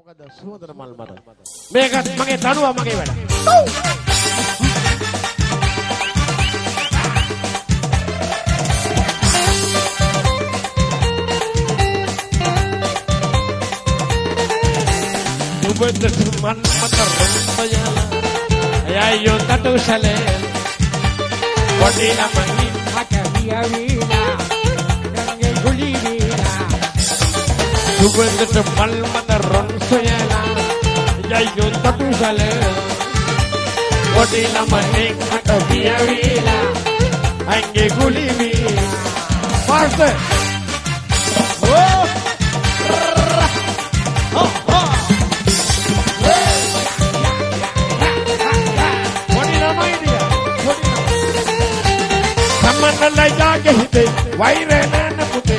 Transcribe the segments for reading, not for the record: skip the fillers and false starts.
මොකද සුවඳන මල් මත මේකත් මගේ දරුවා මගේ වැඩ දුබද මන් මත රොම්බය අයයෝ තතුසලේ වඩිලා මනි හකවියා වීලා ගංගේ ගුලි වීලා දුබද මල් මත රොම්බයලා අයයෝ තතුසලේ වඩිලා මනි හකවියා වීලා ගංගේ ගුලි වීලා පාස්ටර් लगा हिते वायरे नैन पुते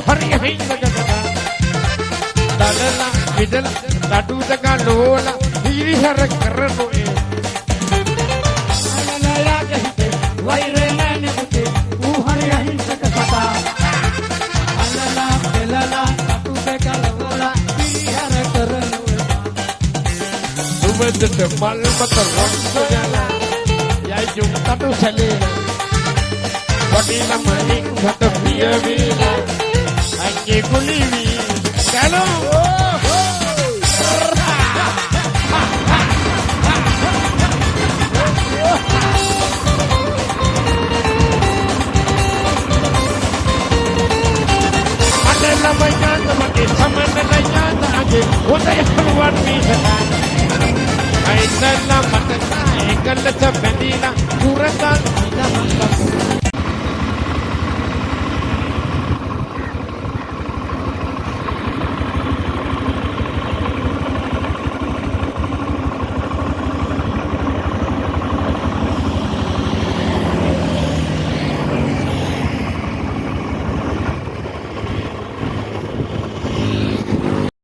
हरि हिंद जगदा दलला विदल लाडू दगा लोला हिरी हर करनो ए लगा हिते वायरे नैन पुते हरि हिंद जगदा दलला विदला लाडू दगा लोला हिरी हर करनो ए दुबद मल मत रोंसो जाला या युग तटु चले Wadila maning hata piya vila Ange kulivi Kalo Adala mayanda maki Samana layanda age Udaya haluan misata Aidala matata Ekalata bedila Kuratan Ila